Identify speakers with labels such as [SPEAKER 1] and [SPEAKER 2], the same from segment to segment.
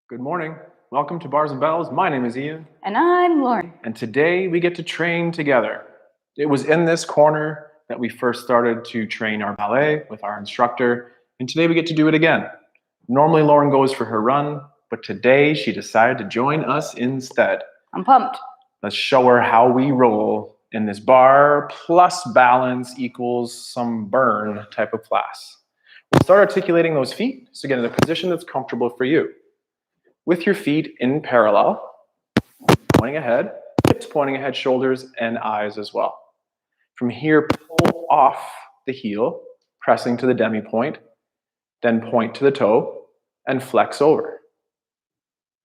[SPEAKER 1] Good morning. Welcome to Bars and Bells. My name is Ian.
[SPEAKER 2] And I'm Lauren.
[SPEAKER 1] And today we get to train together. It was in this corner that we first started to train our ballet with our instructor. And today we get to do it again. Normally Lauren goes for her run, but today she decided to join us instead.
[SPEAKER 2] I'm pumped.
[SPEAKER 1] Let's show her how we roll in this bar plus balance equals some burn type of class. We'll start articulating those feet. So get in a position that's comfortable for you. With your feet in parallel, pointing ahead, hips pointing ahead, shoulders and eyes as well. From here, pull off the heel, pressing to the demi point, then point to the toe and flex over.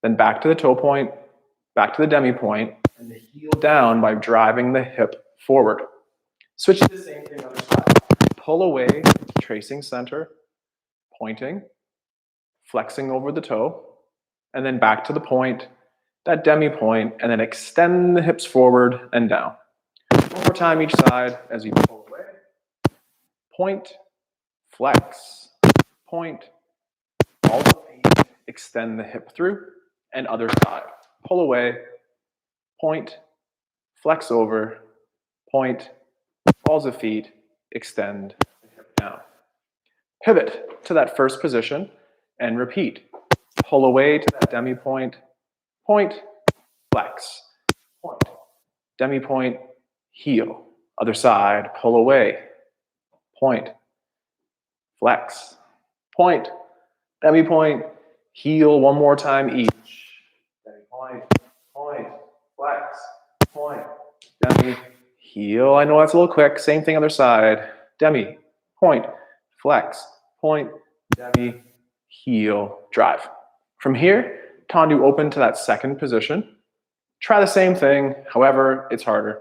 [SPEAKER 1] Then back to the toe point, back to the demi point, and the heel down by driving the hip forward. Switch to the same thing on the other side. Pull away, tracing center, pointing, flexing over the toe, and then back to the point, that demi point, and then extend the hips forward and down. One more time each side as you pull away. Point, flex, point, all the feet, extend the hip through, and other side. Pull away, point, flex over, point, balls of feet, extend the hip down. Pivot to that first position and repeat. Pull away to that demi point, point, flex, point, demi point, heel, other side, pull away, point, flex, point, demi point, heel, one more time each, demi point, point, flex, point, demi, heel, I know that's a little quick, same thing other side, demi, point, flex, point, demi, heel, drive. From here, Tendu open to that second position. Try the same thing, however, it's harder.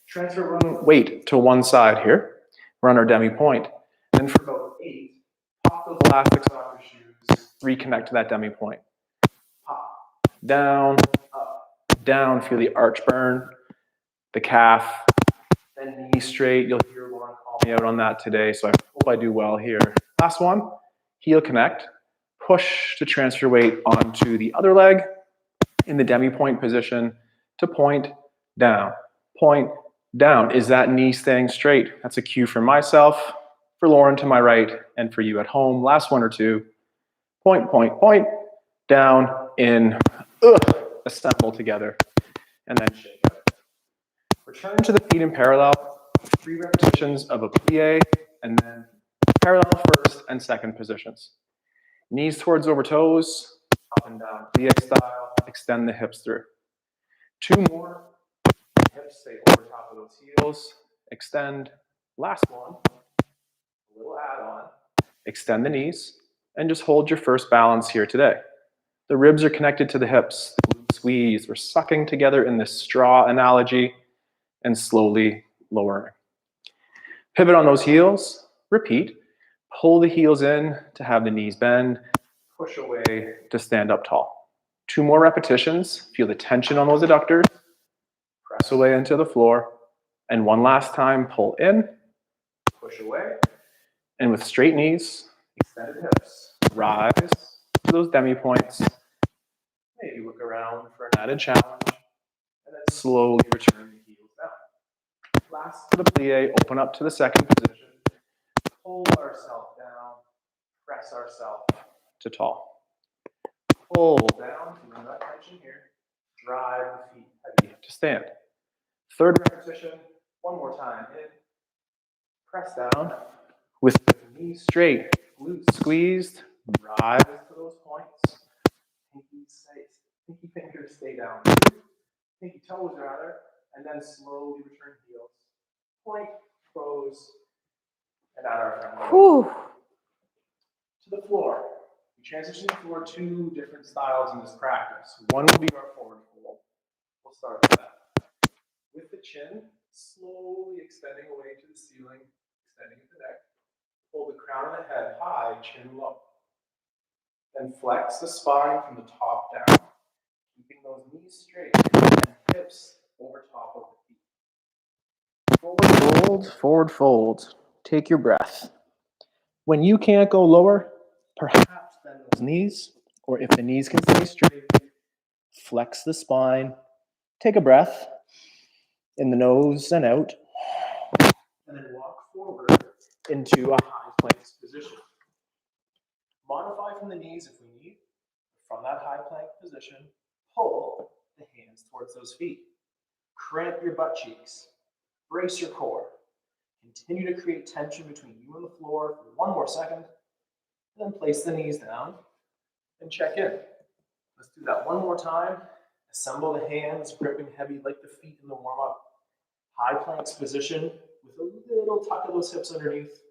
[SPEAKER 1] Transfer weight to one side here. Run our demi point. Then for about 8, pop those elastics off your shoes. Reconnect to that demi point. Pop, down, up, down. Feel the arch burn, the calf, then knee straight. You'll hear Lauren call me out on that today, so I hope I do well here. Last one, heel connect. Push to transfer weight onto the other leg in the demi point position to point down, point down. Is that knee staying straight? That's a cue for myself, for Lauren to my right, and for you at home. Last one or two. Point, point, point, down, in, assemble together, and then shake out. Return to the feet in parallel, 3 repetitions of a plie, and then parallel first and second positions. Knees towards over toes, up and down, plie style, extend the hips through. 2 more, hips stay over top of those heels, extend. Last one, a little add-on, extend the knees, and just hold your first balance here today. The ribs are connected to the hips, squeeze, we're sucking together in this straw analogy, and slowly lowering. Pivot on those heels, repeat. Pull the heels in to have the knees bend. Push away to stand up tall. 2 more repetitions. Feel the tension on those adductors. Press away into the floor. And one last time, pull in, push away. And with straight knees, extended hips, rise to those demi points. Maybe look around for an added challenge. And then slowly return the heels down. Last to the plie, open up to the second position. Pull ourselves down, press ourselves to tall. Pull down, remove that tension here. Drive the feet heavy to stand. Third repetition, one more time. In, press down with the knees straight, glutes squeezed, rise to those points. Pinky fingers stay down. Pinky toes rather, and then slowly return heels. Point, close. And out our front. To the floor. We transition to the floor, 2 different styles in this practice. One will be our forward fold. We'll start with that. With the chin, slowly extending away to the ceiling, extending the neck. Hold the crown of the head high, chin low. Then flex the spine from the top down, keeping those knees straight and hips over top of the feet. Forward fold, forward fold. Take your breath. When you can't go lower, perhaps bend those knees Or if the knees can stay straight, flex the spine, take a breath in the nose and out, and then walk forward into a high plank position. Modify from the knees if we need. From that high plank position, pull the hands towards those feet. Cramp your butt cheeks. Brace your core. Continue to create tension between you and the floor for one more second. And then place the knees down and check in. Let's do that one more time. Assemble the hands, gripping heavy like the feet in the warm-up. High planks position with a little tuck of those hips underneath.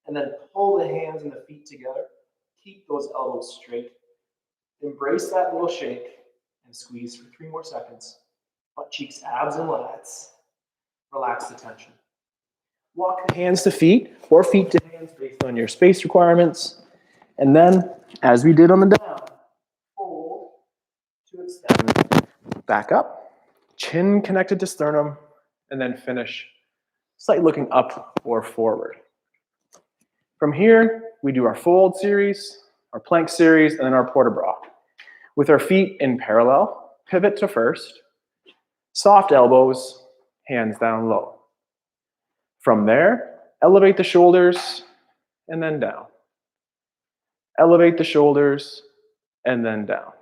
[SPEAKER 1] And then pull the hands and the feet together. Keep those elbows straight. Embrace that little shake and squeeze for 3 more seconds. Butt cheeks, abs, and lats. Relax the tension. Walk hands to feet or feet to hands based on your space requirements. And then, as we did on the down, fold to extend. Back up, chin connected to sternum, and then finish slightly looking up or forward. From here, we do our fold series, our plank series, and then our port-a-bras. With our feet in parallel, pivot to first, soft elbows, hands down low. From there, elevate the shoulders and then down. Elevate the shoulders and then down.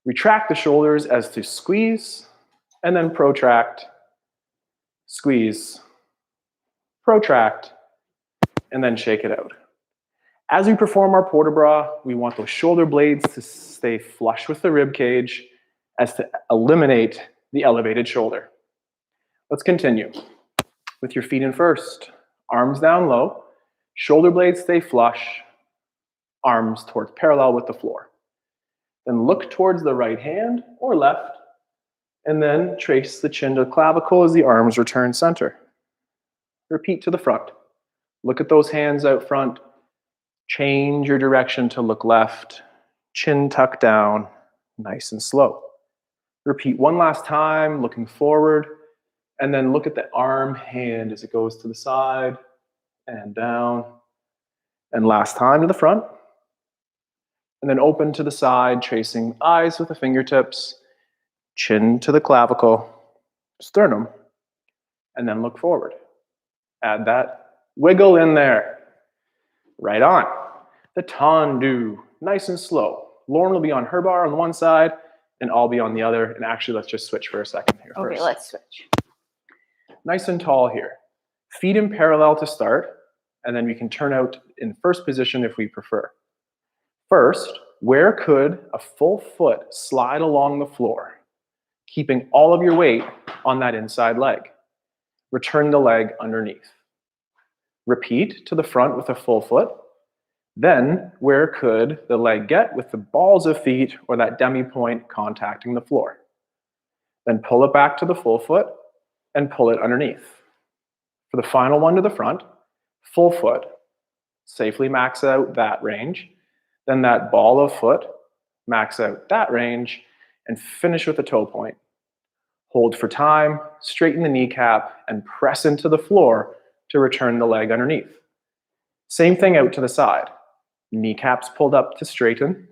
[SPEAKER 1] Retract the shoulders as to squeeze and then protract, squeeze, protract, and then shake it out. As we perform our port-a-bras, we want those shoulder blades to stay flush with the rib cage as to eliminate the elevated shoulder. Let's continue. With your feet in first, arms down low, shoulder blades stay flush, arms towards parallel with the floor. Then look towards the right hand or left, and then trace the chin to the clavicle as the arms return center. Repeat to the front. Look at those hands out front. Change your direction to look left. Chin tucked down, nice and slow. Repeat one last time, looking forward, and then look at the arm hand as it goes to the side and down. And last time to the front. And then open to the side, tracing eyes with the fingertips, chin to the clavicle, sternum, and then look forward. Add that wiggle in there. Right on. The Tendu, nice and slow. Lauren will be on her bar on one side, and I'll be on the other. And actually, let's just switch for a second here first.
[SPEAKER 2] Okay, let's switch.
[SPEAKER 1] Nice and tall here. Feet in parallel to start, and then we can turn out in first position if we prefer. First, where could a full foot slide along the floor, keeping all of your weight on that inside leg? Return the leg underneath. Repeat to the front with a full foot. Then, where could the leg get with the balls of feet or that demi point contacting the floor? Then pull it back to the full foot and pull it underneath. For the final one to the front, full foot, safely max out that range. Then that ball of foot, max out that range, and finish with a toe point. Hold for time, straighten the kneecap, and press into the floor to return the leg underneath. Same thing out to the side. Kneecaps pulled up to straighten,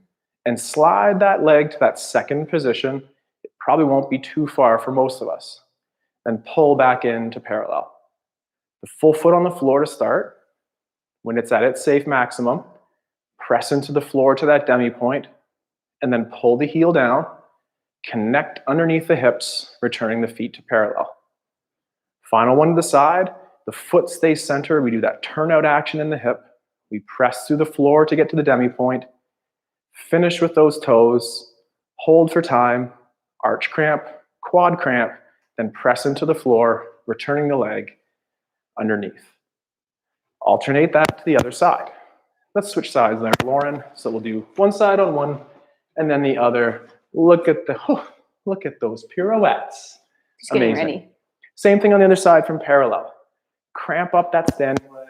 [SPEAKER 1] and slide that leg to that second position. It probably won't be too far for most of us. Then pull back into parallel. The full foot on the floor to start. When it's at its safe maximum, press into the floor to that demi point, and then pull the heel down, connect underneath the hips, returning the feet to parallel. Final one to the side, the foot stays centered. We do that turnout action in the hip. We press through the floor to get to the demi point. Finish with those toes, hold for time, arch cramp, quad cramp, then press into the floor, returning the leg underneath. Alternate that to the other side. Let's switch sides there, Lauren. So we'll do one side on one, and then the other. Look at those pirouettes.
[SPEAKER 2] Just getting
[SPEAKER 1] Amazing.
[SPEAKER 2] ready.
[SPEAKER 1] Same thing on the other side from parallel. Cramp up that standing leg.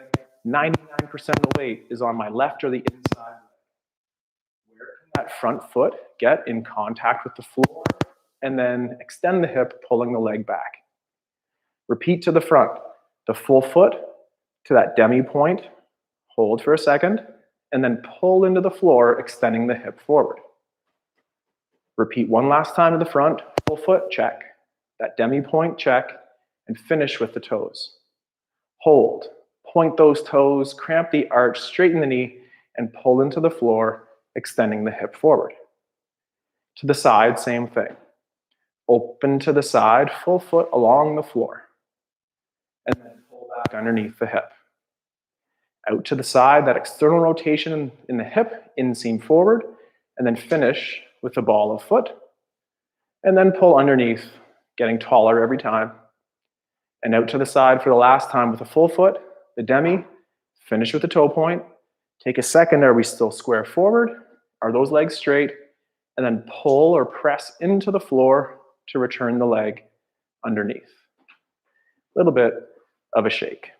[SPEAKER 1] 99% of the weight is on my left or the inside. Where can that front foot get in contact with the floor? And then extend the hip, pulling the leg back. Repeat to the front. The full foot to that demi point. Hold for a second. and then pull into the floor, extending the hip forward. Repeat one last time to the front, full foot, check. That demi-point, check, and finish with the toes. Hold, point those toes, cramp the arch, straighten the knee, and pull into the floor, extending the hip forward. To the side, same thing. Open to the side, full foot along the floor. And then pull back underneath the hip. Out to the side, that external rotation in the hip, inseam forward, and then finish with a ball of foot. And then pull underneath, getting taller every time. And out to the side for the last time with a full foot, the demi, finish with the toe point. Take a second, are we still square forward? Are those legs straight? And then pull or press into the floor to return the leg underneath. A little bit of a shake.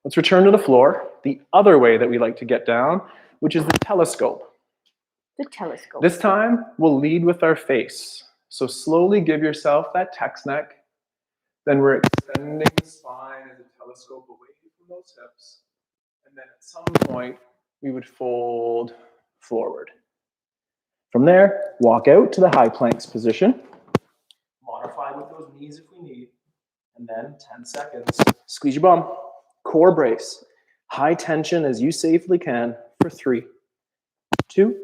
[SPEAKER 1] Let's return to the floor, the other way that we like to get down, which is the telescope.
[SPEAKER 2] The telescope.
[SPEAKER 1] This time, we'll lead with our face. So slowly give yourself that text neck. Then we're extending the spine as a telescope away from those hips. And then at some point, we would fold forward. From there, walk out to the high planks position. Modify with those knees if we need. And then 10 seconds. Squeeze your bum. Core brace. High tension as you safely can for 3, 2.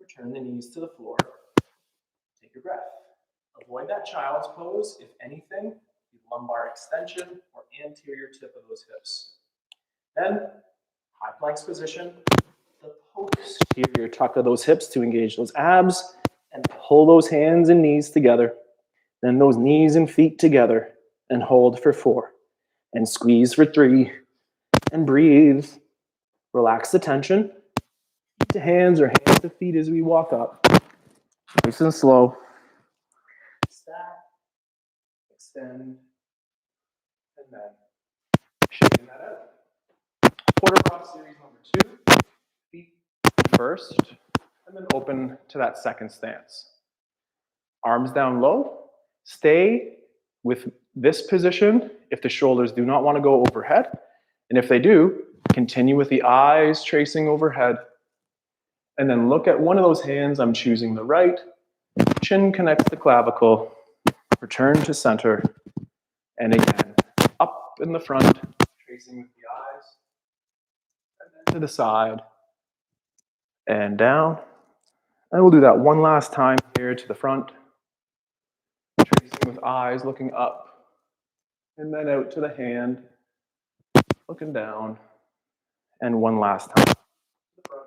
[SPEAKER 1] Return the knees to the floor. Take your breath. Avoid that child's pose. If anything, the lumbar extension or anterior tip of those hips. Then, high planks position. The posterior tuck of those hips to engage those abs and pull those hands and knees together. Then those knees and feet together and hold for 4. And squeeze for 3. And breathe. Relax the tension. Feet to hands or hands to feet as we walk up. Nice and slow. Stack, extend, and then shaking that out. Quarter prop series number 2. Feet first, and then open to that second stance. Arms down low. Stay with this position if the shoulders do not want to go overhead. And if they do, continue with the eyes tracing overhead. And then look at one of those hands. I'm choosing the right. Chin connects the clavicle. Return to center. And again, up in the front, tracing with the eyes. And then to the side. And down. And we'll do that one last time here to the front. Tracing with eyes looking up. And then out to the hand. Looking down. And one last time. To the front.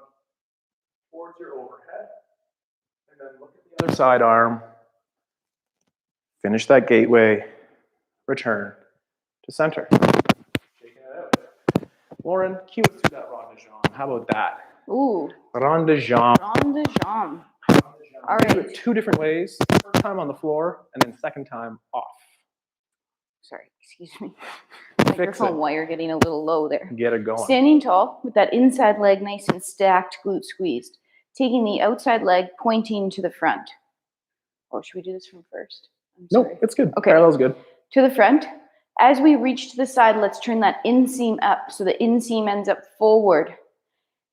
[SPEAKER 1] Towards your overhead. And then look at the other side arm. Finish that gateway. Return to center. Shaking it out. Lauren, cue us to that rond de jambe. How about that?
[SPEAKER 2] Ooh.
[SPEAKER 1] Rond de jambe.
[SPEAKER 2] Rond de jambe. All
[SPEAKER 1] Do it
[SPEAKER 2] right.
[SPEAKER 1] 2 different ways. First time on the floor, and then second time off.
[SPEAKER 2] Sorry, excuse me.
[SPEAKER 1] Fix
[SPEAKER 2] Microphone
[SPEAKER 1] it.
[SPEAKER 2] wire getting a little low there.
[SPEAKER 1] Get it going.
[SPEAKER 2] Standing tall with that inside leg nice and stacked, glute squeezed. Taking the outside leg pointing to the front. Oh, should we do this from first? I'm
[SPEAKER 1] Nope,
[SPEAKER 2] sorry.
[SPEAKER 1] it's good.
[SPEAKER 2] Okay.
[SPEAKER 1] Parallel's good.
[SPEAKER 2] To the front. As we reach to the side, let's turn that inseam up so the inseam ends up forward.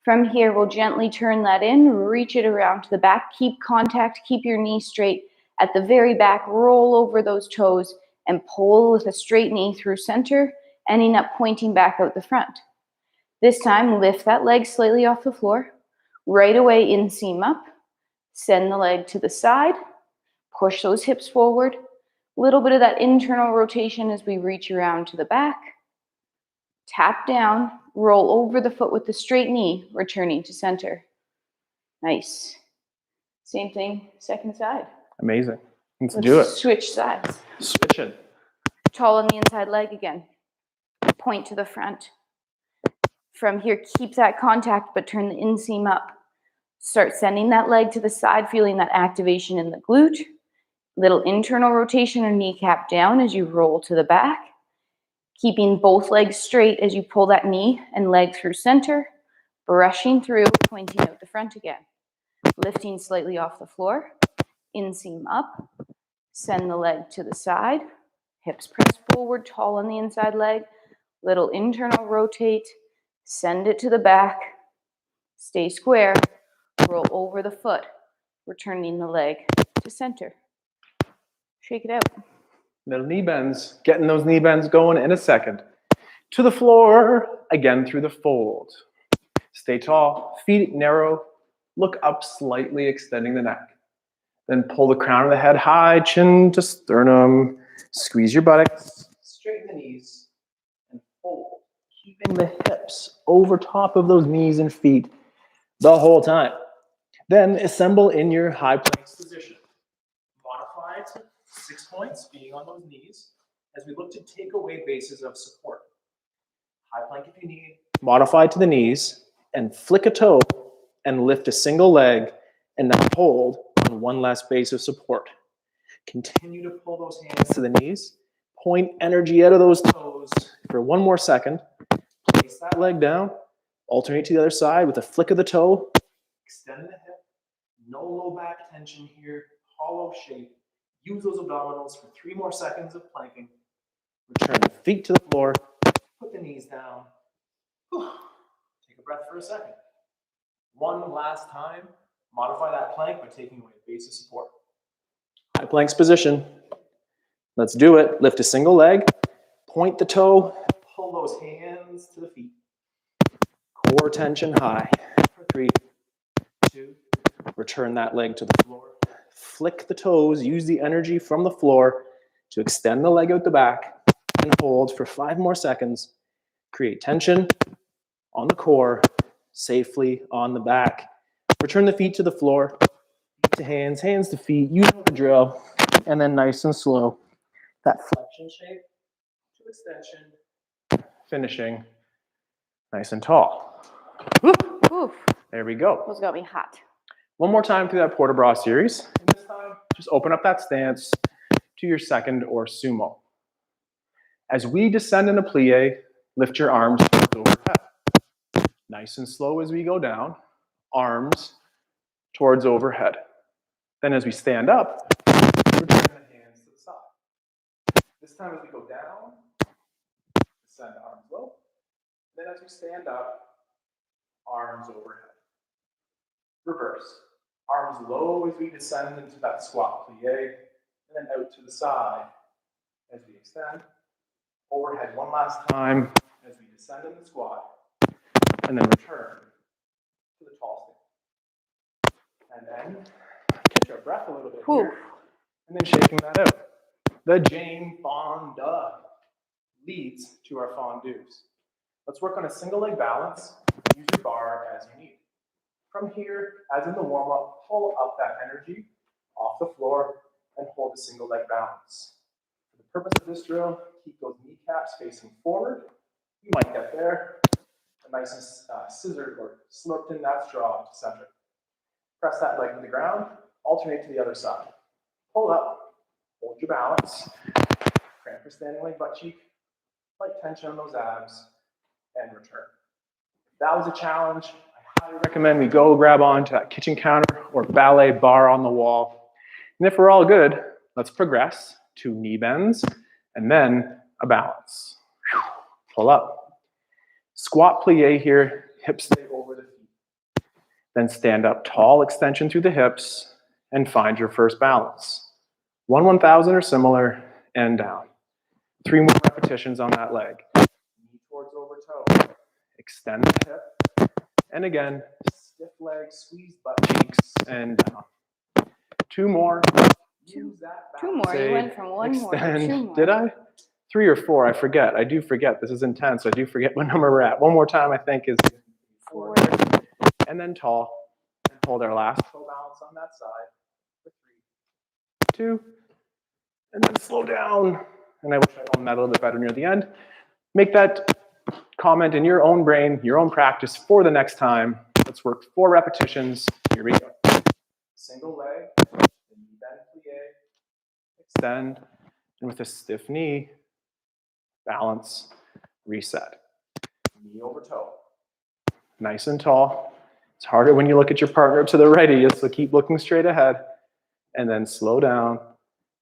[SPEAKER 2] From here, we'll gently turn that in, reach it around to the back. Keep contact, keep your knee straight. At the very back, roll over those toes and pull with a straight knee through center, ending up pointing back out the front. This time, lift that leg slightly off the floor. Right away, inseam up. Send the leg to the side. Push those hips forward. A little bit of that internal rotation as we reach around to the back. Tap down, roll over the foot with the straight knee, returning to center. Nice. Same thing, second side.
[SPEAKER 1] Amazing. Let's do it.
[SPEAKER 2] Switch sides.
[SPEAKER 1] Switching.
[SPEAKER 2] Tall on the inside leg again. Point to the front. From here, keep that contact, but turn the inseam up. Start sending that leg to the side, feeling that activation in the glute. Little internal rotation or kneecap down as you roll to the back. Keeping both legs straight as you pull that knee and leg through center. Brushing through, pointing out the front again. Lifting slightly off the floor. Inseam up. Send the leg to the side. Hips press forward, tall on the inside leg. Little internal rotate. Send it to the back. Stay square. Roll over the foot, returning the leg to center. Shake it out.
[SPEAKER 1] Little knee bends, getting those knee bends going in a second. To the floor, again through the fold. Stay tall, feet narrow, look up slightly, extending the neck. Then pull the crown of the head high, chin to sternum. Squeeze your buttocks, straighten the knees, and fold. Keeping the hips over top of those knees and feet the whole time. Then assemble in your high plank position. Modify to 6 points, being on those knees, as we look to take away bases of support. High plank if you need. Modify to the knees, and flick a toe, and lift a single leg, and then hold on one last base of support. Continue to pull those hands to the knees. Point energy out of those toes for 1 more second. Place that leg down. Alternate to the other side with a flick of the toe. Extend the hip. No low back tension here. Hollow shape. Use those abdominals for 3 more seconds of planking. Return the feet to the floor. Put the knees down. Take a breath for a second. One last time. Modify that plank by taking away a base of support. High plank's position. Let's do it. Lift a single leg. Point the toe. Pull those hands to the feet. Core tension high. For 3, 2. Return that leg to the floor. Flick the toes. Use the energy from the floor to extend the leg out the back. And hold for 5 more seconds. Create tension on the core. Safely on the back. Return the feet to the floor. Feet to hands, hands to feet. You know the drill. And then nice and slow. That flexion shape to extension. Finishing nice and tall.
[SPEAKER 2] Oof.
[SPEAKER 1] There we go.
[SPEAKER 2] Those got me hot.
[SPEAKER 1] One more time through that port de bras series. And this time, just open up that stance to your second or sumo. As we descend in a plie, lift your arms towards overhead. Nice and slow as we go down. Arms towards overhead. Then as we stand up, return the hands to the side. This time as we go down, descend arms low. Then as we stand up, arms overhead. Reverse. Arms low as we descend into that squat plie, and then out to the side as we extend. Overhead 1 last time as we descend in the squat, and then return to the tall stand. And then catch our breath a little bit here, and then shaking that out. The Jane Fonda leads to our fondus. Let's work on a single leg balance. Use your bar as you need. From here, as in the warm-up, pull up that energy off the floor and hold a single leg balance. For the purpose of this drill, keep those kneecaps facing forward. You might get there. A nice and scissored or slurped in that straw to center. Press that leg to the ground. Alternate to the other side. Pull up. Hold your balance. Cramp your standing leg butt cheek. Light tension on those abs. And return. If that was a challenge, I highly recommend we go grab onto that kitchen counter or ballet bar on the wall. And if we're all good, let's progress to knee bends and then a balance. Pull up. Squat plie here, hips stay over the feet. Then stand up tall, extension through the hips, and find your first balance. 1/1000 or similar, and down. 3 more repetitions on that leg. Knee towards over toe. Extend the hip. And again, stiff legs, squeeze butt cheeks, and down. 2 more. Use that balance.
[SPEAKER 2] 2 more. You went from 1 more to 2 more.
[SPEAKER 1] Did I? 3 or 4, I forget. I do forget. This is intense. I do forget what number we're at. 1 more time, I think, is 4. And then tall. And hold our last toe balance on that side. For 3, 2. And then slow down. And I wish I owned that a little bit better near the end. Make that comment in your own brain, your own practice for the next time. Let's work 4 repetitions. Here we go. Single leg. Knee bend plie. Extend. And with a stiff knee, balance, reset. Knee over toe. Nice and tall. It's harder when you look at your partner to the right, so keep looking straight ahead. And then slow down.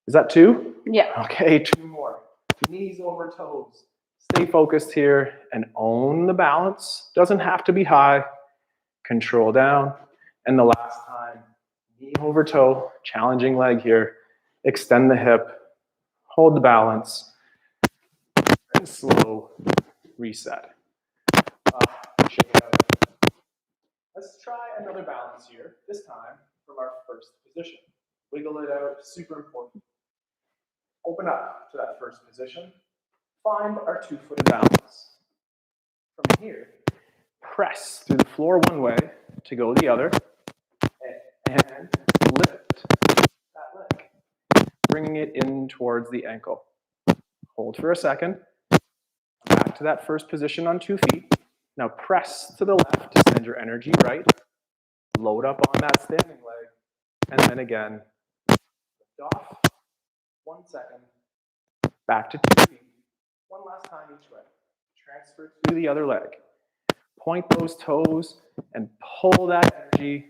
[SPEAKER 1] Is that 2?
[SPEAKER 2] Yeah.
[SPEAKER 1] Okay, 2 more. Knees over toes. Stay focused here and own the balance. Doesn't have to be high. control down. And the last time, knee over toe, challenging leg here. Extend the hip, hold the balance, and slow reset. Shake it out. Let's try another balance here, this time from our first position. Wiggle it out, super important. Open up to that first position. Find our two-footed balance. From here, press through the floor one way to go the other, and lift that leg, bringing it in towards the ankle. Hold for a second. Back to that first position on 2 feet. Now press to the left to send your energy right. Load up on that standing leg. And then again, lift off. 1 second. Back to 2 feet. One last time each way. Transfer to the other leg. Point those toes and pull that energy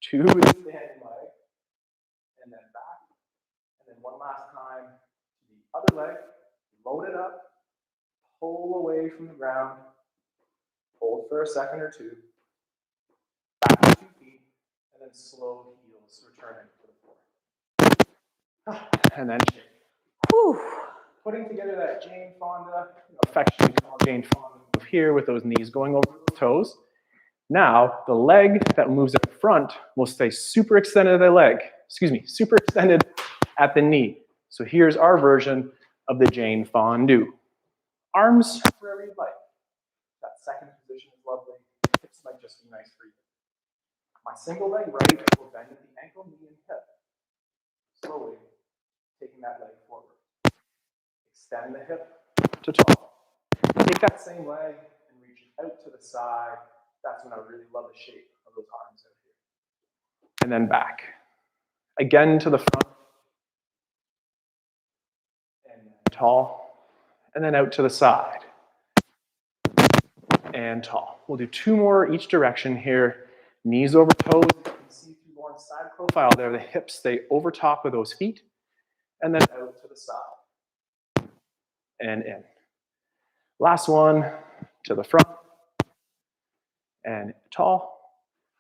[SPEAKER 1] to the standing leg. And then back. And then one last time to the other leg. Load it up. Pull away from the ground. Hold for a second or two. Back to 2 feet. And then slow heels returning to the floor. And then shake.
[SPEAKER 2] Whew.
[SPEAKER 1] Putting together that Jane Fonda, affectionately called Jane Fonda move here with those knees going over the toes. Now, the leg that moves at the front will stay super extended at the leg. Super extended at the knee. So here's our version of the Jane Fonda. Arms wherever you'd like. That second position is lovely. Hips might just be nice for you. My single leg right will bend at the ankle, knee, and hip. Slowly taking that leg forward. Extend the hip to tall. Take that same leg and reach it out to the side. That's when I really love the shape of those arms out here. And then back. Again to the front. And then tall. And then out to the side. And tall. We'll do 2 more each direction here. Knees over toes. You can see through Lauren's side profile there. The hips stay over top of those feet. And then out to the side. And in. Last one to the front. And tall.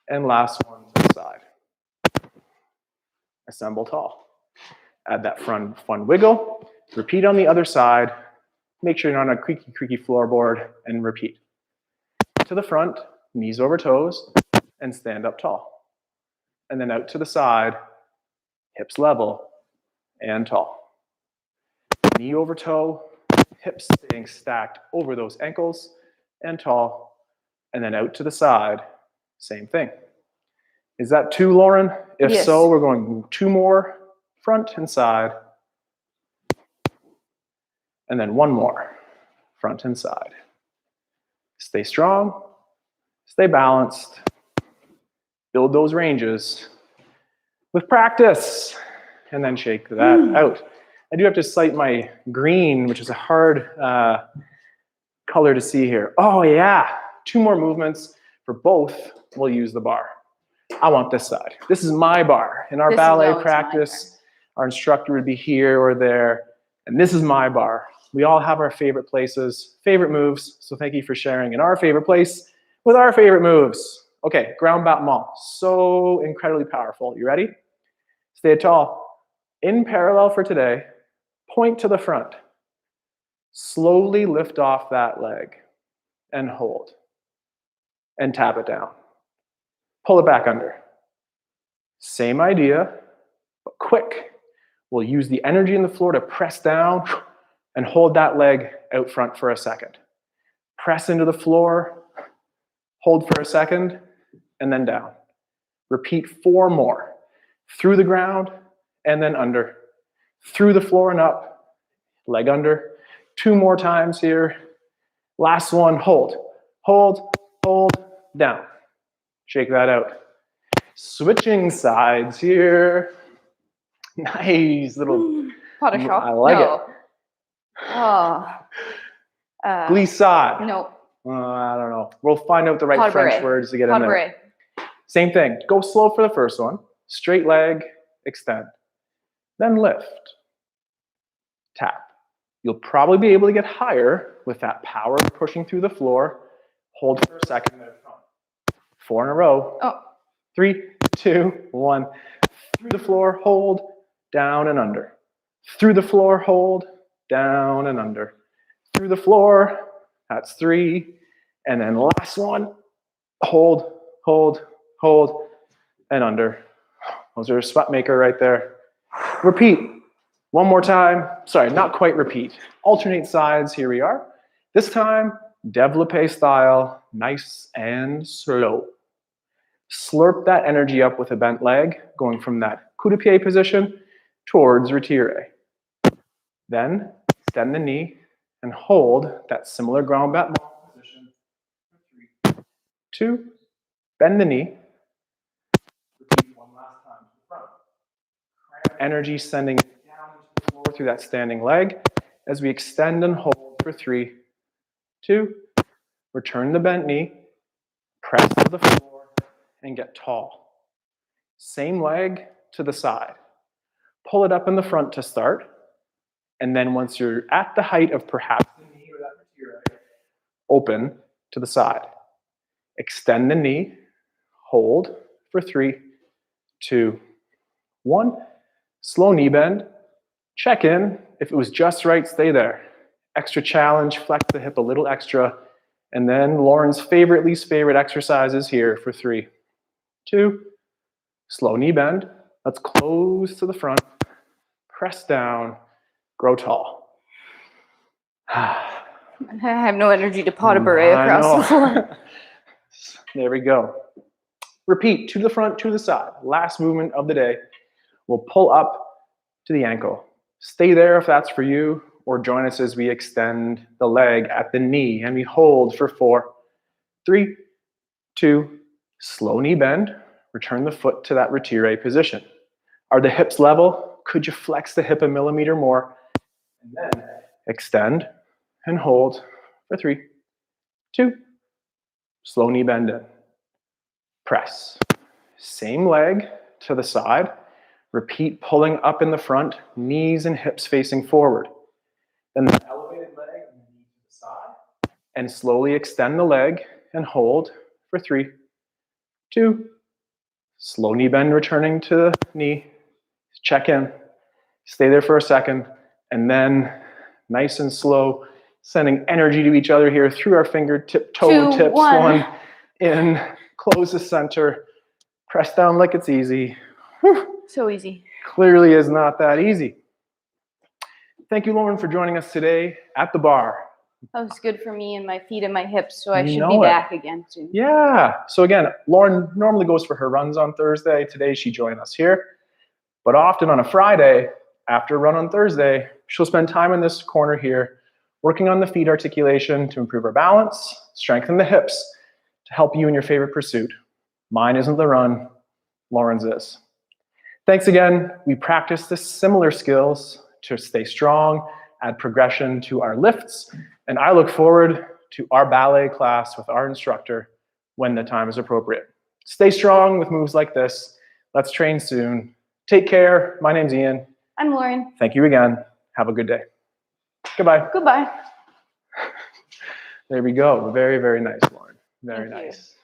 [SPEAKER 1] And last one to the side. Assemble tall. Add that front fun wiggle. Repeat on the other side. Make sure you're not on a creaky floorboard, and repeat. To the front, knees over toes, and stand up tall. And then out to the side, hips level, and tall. Knee over toe, hips staying stacked over those ankles, and tall. And then out to the side, same thing. Is that 2, Lauren? If
[SPEAKER 2] Yes.
[SPEAKER 1] so, we're going 2 more, front and side. And then 1 more, front and side. Stay strong, stay balanced, build those ranges with practice, and then shake that out. I do have to cite my green, which is a hard color to see here. Oh yeah, 2 more movements. For both, we'll use the bar. I want this side. This is my bar. In our ballet practice, our instructor would be here or there, and this is my bar. We all have our favorite places, favorite moves, so thank you for sharing in our favorite place with our favorite moves. Okay, ground battement, so incredibly powerful. You ready? Stay tall. In parallel for today, point to the front. Slowly lift off that leg and hold. And tap it down. Pull it back under. Same idea, but quick. We'll use the energy in the floor to press down and hold that leg out front for a second. Press into the floor, hold for a second, and then down. Repeat 4 more. Through the ground and then under. Through the floor and up, leg under. 2 more times here. Last one, hold. Hold, hold, down. Shake that out. Switching sides here. Nice little
[SPEAKER 2] Pot of shock?
[SPEAKER 1] I like it.
[SPEAKER 2] Oh.
[SPEAKER 1] Glissade.
[SPEAKER 2] No.
[SPEAKER 1] I don't know. We'll find out the right
[SPEAKER 2] Pas de
[SPEAKER 1] French
[SPEAKER 2] bourrée.
[SPEAKER 1] words to get in
[SPEAKER 2] Pas de
[SPEAKER 1] there.
[SPEAKER 2] bourrée.
[SPEAKER 1] Same thing. Go slow for the first one. Straight leg, extend. Then lift. Tap. You'll probably be able to get higher with that power pushing through the floor. Hold for a second. 4 in a row.
[SPEAKER 2] Oh.
[SPEAKER 1] 3, 2, 1. Through the floor, hold, down and under. Through the floor, hold, down and under. Through the floor, that's 3. And then last one, hold, hold, hold, and under. Those are a sweat maker right there. Repeat. One more time. Sorry, not quite repeat. Alternate sides, here we are. This time, développé style, nice and slow. Slurp that energy up with a bent leg, going from that coup de pied position towards retire. Then, extend the knee and hold that similar ground bat position. 3, 2, bend the knee. Repeat one last time to the front. Energy sending it down into the floor through that standing leg as we extend and hold for 3, 2, return the bent knee, press to the floor, and get tall. Same leg to the side. Pull it up in the front to start, and then once you're at the height of perhaps the knee or that material, open to the side. Extend the knee, hold for 3, 2, 1. Slow knee bend. Check in. If it was just right, stay there. Extra challenge, flex the hip a little extra. And then Lauren's favorite, least favorite exercises here for 3, 2. Slow knee bend. Let's close to the front. Press down. Grow tall.
[SPEAKER 2] I have no energy to pas de barre across the floor.
[SPEAKER 1] There we go. Repeat, to the front, to the side. Last movement of the day. We'll pull up to the ankle. Stay there if that's for you, or join us as we extend the leg at the knee and we hold for 4, 3, 2, slow knee bend. Return the foot to that retire position. Are the hips level? Could you flex the hip a millimeter more? And then extend and hold for 3, 2, slow knee bend in. Press. Same leg to the side. Repeat pulling up in the front, knees and hips facing forward. Then the elevated leg and the knee to the side. And slowly extend the leg and hold for 3, 2, slow knee bend returning to the knee. Check in. Stay there for a second. And then nice and slow, sending energy to each other here through our fingertip, toe
[SPEAKER 2] 2,
[SPEAKER 1] tips.
[SPEAKER 2] 1.
[SPEAKER 1] 1, in, close the center, press down like it's easy. Whew.
[SPEAKER 2] So easy.
[SPEAKER 1] Clearly is not that easy. Thank you, Lauren, for joining us today at the bar.
[SPEAKER 2] That was good for me and my feet and my hips, so I
[SPEAKER 1] You
[SPEAKER 2] should
[SPEAKER 1] know
[SPEAKER 2] be
[SPEAKER 1] it.
[SPEAKER 2] back again soon.
[SPEAKER 1] Yeah. So again, Lauren normally goes for her runs on Thursday. Today she joined us here. But often on a Friday, after a run on Thursday, she'll spend time in this corner here, working on the feet articulation to improve our balance, strengthen the hips, to help you in your favorite pursuit. Mine isn't the run, Lauren's is. Thanks again. We practice the similar skills to stay strong, add progression to our lifts, and I look forward to our ballet class with our instructor when the time is appropriate. Stay strong with moves like this. Let's train soon. Take care. My name's Ian.
[SPEAKER 2] I'm Lauren.
[SPEAKER 1] Thank you again. Have a good day. Goodbye.
[SPEAKER 2] Goodbye.
[SPEAKER 1] There we go. Very, very nice, Lauren. Very
[SPEAKER 2] Thank you.
[SPEAKER 1] nice.